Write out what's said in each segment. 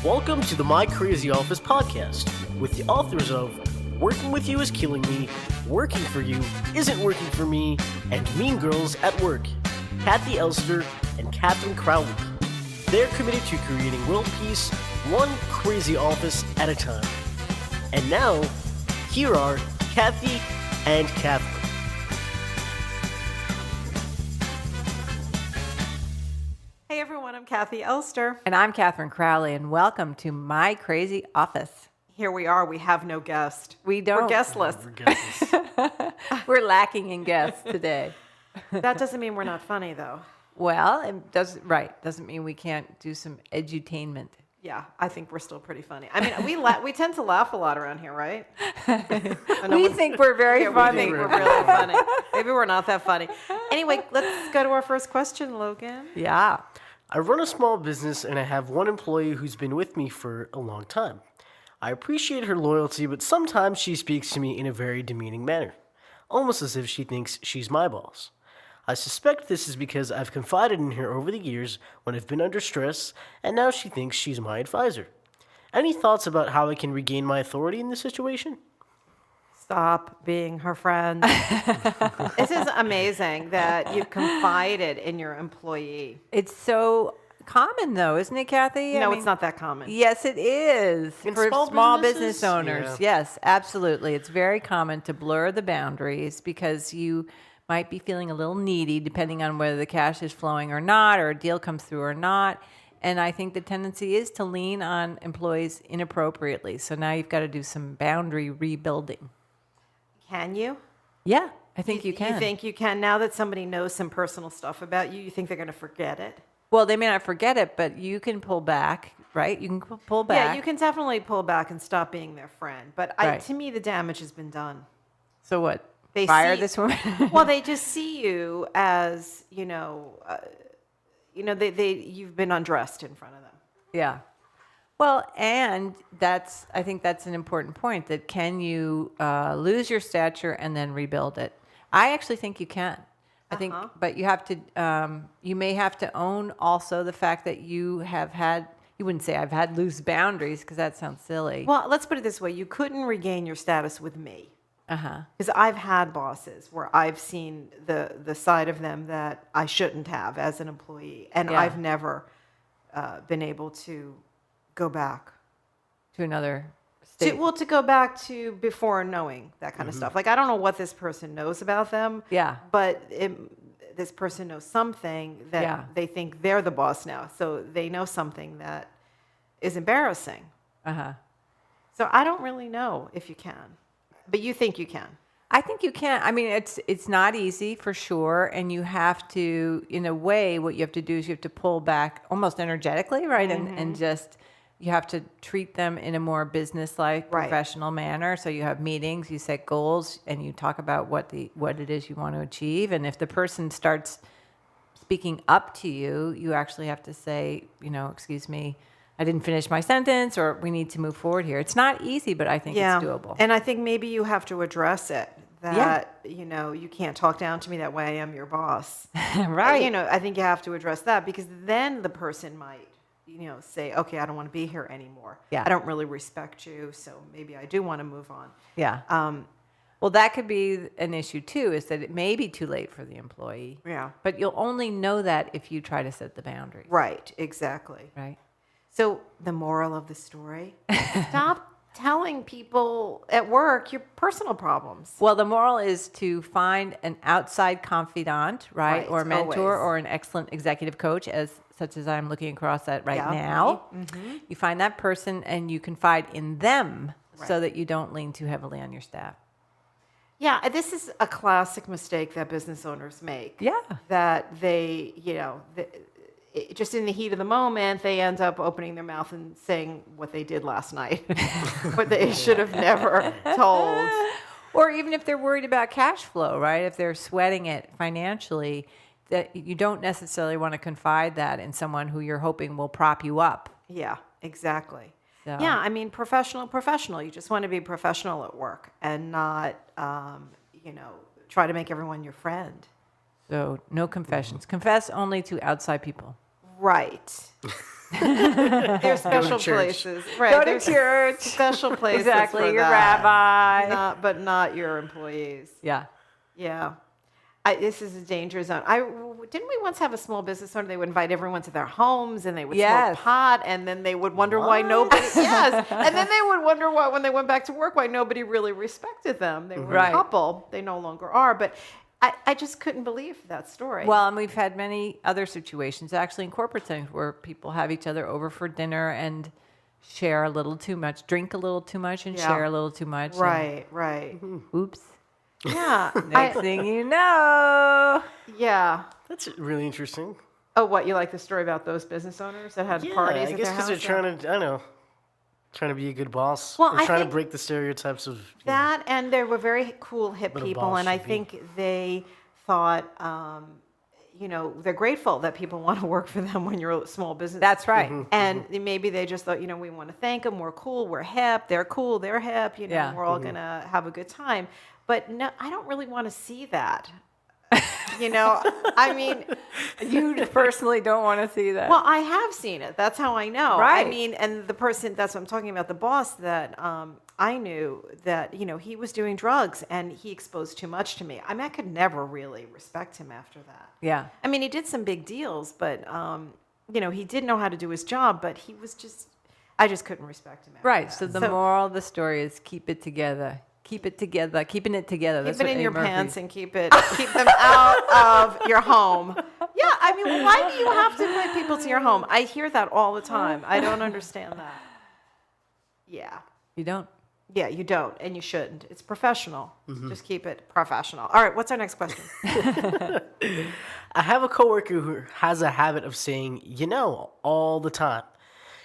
Welcome to the My Crazy Office podcast with the authors of Working With You Is Killing Me, Working For You Isn't Working For Me, and Mean Girls at Work, Kathy Elster and Catherine Crowley. They're committed to creating world peace, one crazy office at a time. And now, here are Kathy and Catherine. Hey everyone, I'm Kathy Elster. And I'm Catherine Crowley, and welcome to My Crazy Office. Here we are. We have no guest. We don't. We're guestless. We're lacking in guests today. That doesn't mean we're not funny, though. Well, it doesn't mean we can't do some edutainment. Yeah, I think we're still pretty funny. I mean, we tend to laugh a lot around here, right? We think we're very funny. We think we're really funny. Maybe we're not that funny. Anyway, let's go to our first question, Logan. Yeah. I run a small business and I have one employee who's been with me for a long time. I appreciate her loyalty, but sometimes she speaks to me in a very demeaning manner, almost as if she thinks she's my boss. I suspect this is because I've confided in her over the years when I've been under stress, and now she thinks she's my advisor. Any thoughts about how I can regain my authority in this situation? Stop being her friend. This is amazing that you confided in your employee. It's so common, though, isn't it, Kathy? No, it's not that common. Yes, it is. In For small small businesses? business owners. Yeah. Yes, absolutely. It's very common to blur the boundaries because you might be feeling a little needy depending on whether the cash is flowing or not, or a deal comes through or not. And I think the tendency is to lean on employees inappropriately. So now you've got to do some boundary rebuilding. Can you? Yeah, I think you can. You think you can? Now that somebody knows some personal stuff about you, you think they're going to forget it? Well, they may not forget it, but you can pull back, right? You can pull back. Yeah, you can definitely pull back and stop being their friend. But Right. to me, the damage has been done. So what? They Fire see- this woman? Well, they just see you as, you've been undressed in front of them. Yeah. Well, and I think that's an important point, that can you lose your stature and then rebuild it? I actually think you can. I think, but you have to, you may have to own also the fact that you wouldn't say I've had loose boundaries because that sounds silly. Well, let's put it this way. You couldn't regain your status with me. Uh-huh. Because I've had bosses where I've seen the side of them that I shouldn't have as an employee. And Yeah. I've never been able to go back. To another state. To go back to before knowing that kind of stuff. Like, I don't know what this person knows about them. Yeah. But this person knows something that Yeah. they think they're the boss now. So they know something that is embarrassing. Uh-huh. So I don't really know if you can. But you think you can. I think you can. I mean, it's not easy for sure, and you have to, in a way, what you have to do is you have to pull back almost energetically, right? And just you have to treat them in a more business-like, Right. professional manner. So you have meetings, you set goals, and you talk about what it is you want to achieve. And if the person starts speaking up to you, you actually have to say, excuse me, I didn't finish my sentence, or we need to move forward here. It's not easy, but I think it's doable. And I think maybe you have to address it that, you can't talk down to me that way. I am your boss. Right. I think you have to address that because then the person might, say, okay, I don't want to be here anymore. Yeah. I don't really respect you. So maybe I do want to move on. Yeah. Well, that could be an issue too, is that it may be too late for the employee. Yeah. But you'll only know that if you try to set the boundary. Right. Exactly. Right. So the moral of the story, stop telling people at work your personal problems. Well, the moral is to find an outside confidant, right? Right, Or mentor, always. or an excellent executive coach, such as I'm looking across at right Yeah. now. You find that person and you confide in them so Right. that you don't lean too heavily on your staff. Yeah, this is a classic mistake that business owners make. Yeah. That they, just in the heat of the moment, they end up opening their mouth and saying what they did last night, but they should have never told. Or even if they're worried about cash flow, right? If they're sweating it financially, that you don't necessarily want to confide that in someone who you're hoping will prop you up. Yeah, exactly. So- Yeah, I mean, professional. You just want to be professional at work and not, try to make everyone your friend. So no confessions. Confess only to outside people. Right. There's special church. places. Right. Go to there's church. Special places Exactly, for your that. rabbi. But not your employees. Yeah. Yeah. This is a danger zone. Didn't we once have a small business owner? They would invite everyone to their homes and they would Yes. smoke pot, and then they would wonder why nobody. Yes, and then they would wonder why, when they went back to work, why nobody really respected them. They were Right. a couple. They no longer are. But I just couldn't believe that story. Well, and we've had many other situations actually in corporate settings where people have each other over for dinner and share a little too much, drink a little too much, and Yeah. share a little too much. right, right. And, oops. Yeah. Next thing you know. Yeah. That's really interesting. Oh, what, you like the story about those business owners that had Yeah, parties I at guess their because house? they're trying to, I don't know, trying to be a good boss. Well, They're I trying think to break the stereotypes of that, and they were very cool, hip What a people, boss and I should be. think they thought, they're grateful that people want to work for them when you're a small business. That's right. And maybe they just thought, we want to thank them. We're cool. We're hip. They're cool. They're hip. Yeah. We're all going to have a good time. But no, I don't really want to see that. I mean, You personally don't want to see that. well, I have seen it. That's how I know. Right. I mean, and the person, that's what I'm talking about, the boss that I knew that, he was doing drugs and he exposed too much to me. I mean, I could never really respect him after that. yeah. I mean, he did some big deals, but, he did know how to do his job, but I just couldn't respect him after Right. that. So the moral of the story is keep it together. Keep it together. Keeping it together. That's Keep it what in A. your Murphy- pants and keep them out of your home. Yeah, I mean, why do you have to invite people to your home? I hear that all the time. I don't understand that. Yeah. You don't. Yeah, you don't, and you shouldn't. It's professional. Just keep it professional. All right, what's our next question? I have a coworker who has a habit of saying, all the time.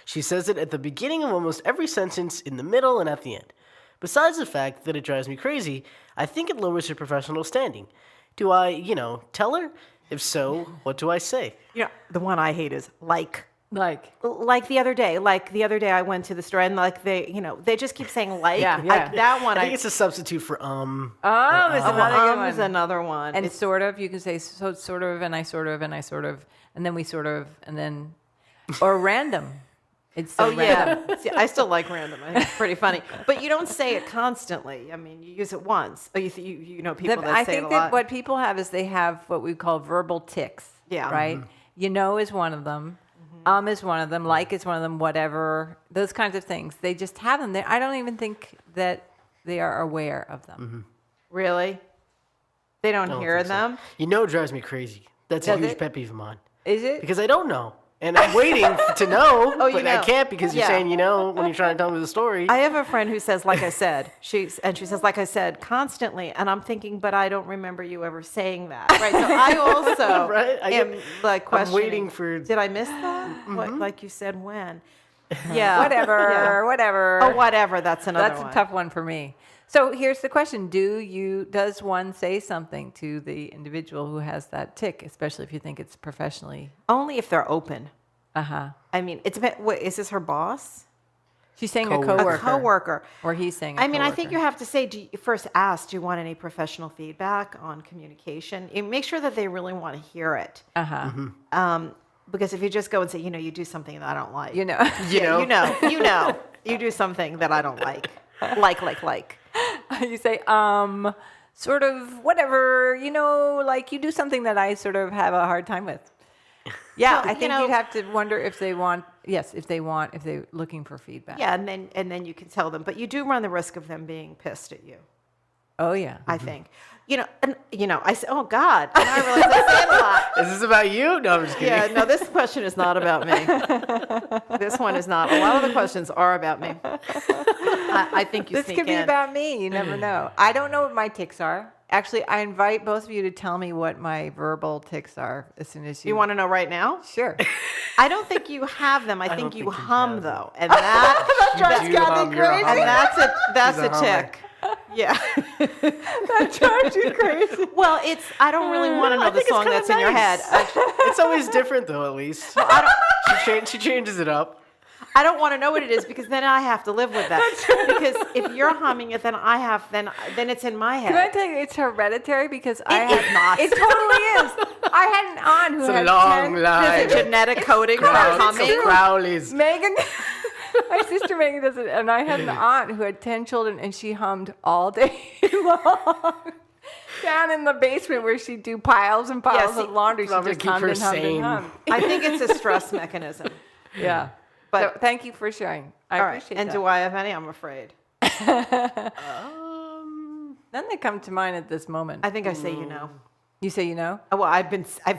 She says it at the beginning of almost every sentence, in the middle, and at the end. Besides the fact that it drives me crazy, I think it lowers her professional standing. Do I, tell her? If so, what do I say? The one I hate is like. Like. Like the other day. I went to the store and they just keep saying like. Yeah, yeah. That one I think it's a substitute for Oh, there's another good is one. another one. And sort of, you can say so, sort of, and I sort of, and I sort of, and then we sort of, and then, or random. It's so random. yeah. See, I still like random. I think it's pretty funny. But you don't say it constantly. I mean, you use it once. Oh, you know people that I say think it a that lot. what people have is they have what we call verbal tics. Yeah. Right? Is one of them. Is one of them. Like is one of them. Whatever. Those kinds of things. They just have them. I don't even think that they are aware of them. Really? They don't I don't hear think so. them? It drives me crazy. That's a Does huge it? pet peeve of mine. Is it? Because I don't know. And I'm waiting to know, Oh, you but I know. can't because you're Yeah. saying when you're trying to tell me the story. I have a friend who says, like I said. She says, like I said, constantly. And I'm thinking, but I don't remember you ever saying that. Right. So I also Right? I am get- like I'm questioning. waiting for... Did I miss that? What, like you said, when? Yeah. Whatever. Yeah. Whatever. Oh, whatever. That's another That's one. a tough one for me. So here's the question: does one say something to the individual who has that tic, especially if you think it's professionally? Only if they're open. I mean, wait, is this her boss? She's saying a Coworker. coworker. A coworker. Or he's saying. A I mean, I think coworker. you have to say, first ask, do you want any professional feedback on communication? And make sure that they really want to hear it. Because if you just go and say, you do something that I don't like. You know. You do something that I don't like. Like. You say, sort of, whatever, like you do something that I sort of have a hard time with. Yeah, Well, I think you'd have to wonder if they're looking for feedback. Yeah, and then you can tell them. But you do run the risk of them being pissed at you, Oh, yeah. I think. I say, oh, God. And I realize I say it a lot. Is this about you? No, I'm just kidding. Yeah, no, this question is not about me. This one is not. A lot of the questions are about me. I think you This sneak could be in. about me. You never know. I don't know what my tics are. Actually, I invite both of you to tell me what my verbal tics are as soon as you. You want to know right now? Sure. I don't think you have them. I think don't you think you hum, have them. though. And that drives You do Kathy hum, you're a crazy. hummer. and that's She's a a hummer. tick. Yeah. That drives you crazy. Well, I don't really want to I know the think it's song kinda that's in your head. nice. It's always different, though, at least. She changes it up. I don't want to know what it is because then I have to live with that. Because if you're humming it, then then it's in my head. Can I tell you, it's hereditary because It is not. It totally is. I had an aunt who It's a had long 10 line. There's a genetic coding for humming. Crowley's. Megan, my sister Megan does it, and I had an aunt who had 10 children, and she hummed all day long. Down in the basement where she'd do piles and piles Yeah, of laundry, she probably just keep hummed her and hummed sane. and hummed. I think it's a stress mechanism. Yeah. But- So thank you for sharing. I All right. appreciate And that. do I have any? I'm afraid. None that come to mind at this moment. I think I say you know. You say you know? Well, I've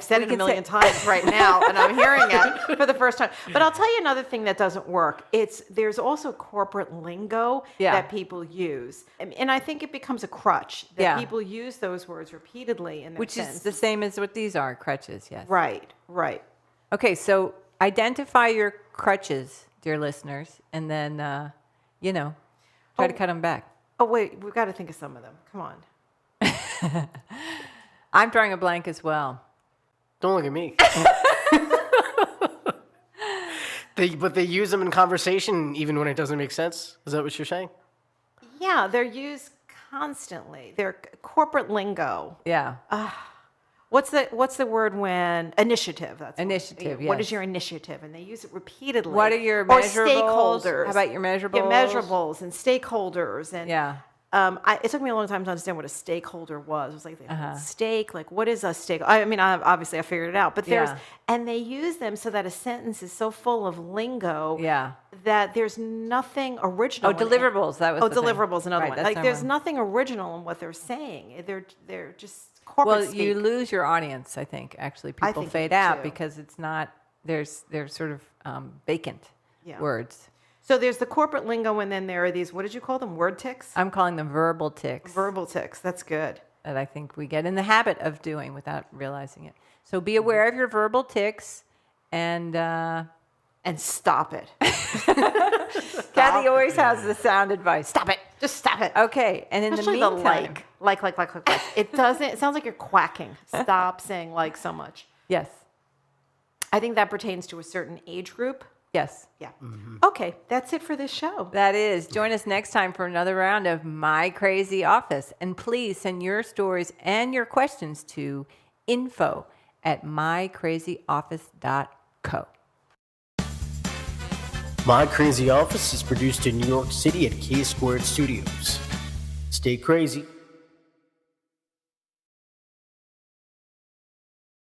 said it a can million say- times right now, and I'm hearing it for the first time. But I'll tell you another thing that doesn't work. There's also corporate lingo Yeah. that people use, and I think it becomes a crutch that Yeah. people use those words repeatedly in their Which is sentence. the same as what these are, crutches, yes. Right. Right. Okay, so identify your crutches, dear listeners, and then, try to cut them back. Oh wait, we've got to think of some of them. Come on. I'm drawing a blank as well. Don't look at me. But they use them in conversation even when it doesn't make sense. Is that what you're saying? Yeah, they're used constantly. They're corporate lingo. Yeah. What's the word when initiative? That's Initiative, What is yes. your initiative? And they use it repeatedly. What are your Or measurables? stakeholders? How about your measurables? Your measurables and stakeholders and Yeah. It took me a long time to understand what a stakeholder was. It was like stake. Like, what is a stake? I mean, obviously I figured it out, but Yeah. and they use them so that a sentence is so full of lingo Yeah. that there's nothing original. Oh, in it. deliverables. That was the thing. deliverables, another Right, one. that's Like, there's another one. nothing original in what they're saying. They're just corporate Well, you speak. lose your audience, I think. Actually, I people think fade you out do. because it's not, they're sort of vacant Yeah. words. So there's the corporate lingo, and then there are these, what did you call them? Word ticks? I'm calling them verbal tics. Verbal ticks. That's good. That I think we get in the habit of doing without realizing it. So be aware of your verbal tics, and And stop it. Kathy always has the sound advice. Stop it. Just stop it. Okay, and in Especially the the meantime, like. It doesn't, it sounds like you're quacking. Stop saying like so much. yes, I think that pertains to a certain age group. yes, Yeah. Okay, that's it for this show. that is. Join us next time for another round of My Crazy Office, and please send your stories and your questions to info@mycrazyoffice.co. My Crazy Office is produced in New York City at K Squared Studios. Stay crazy.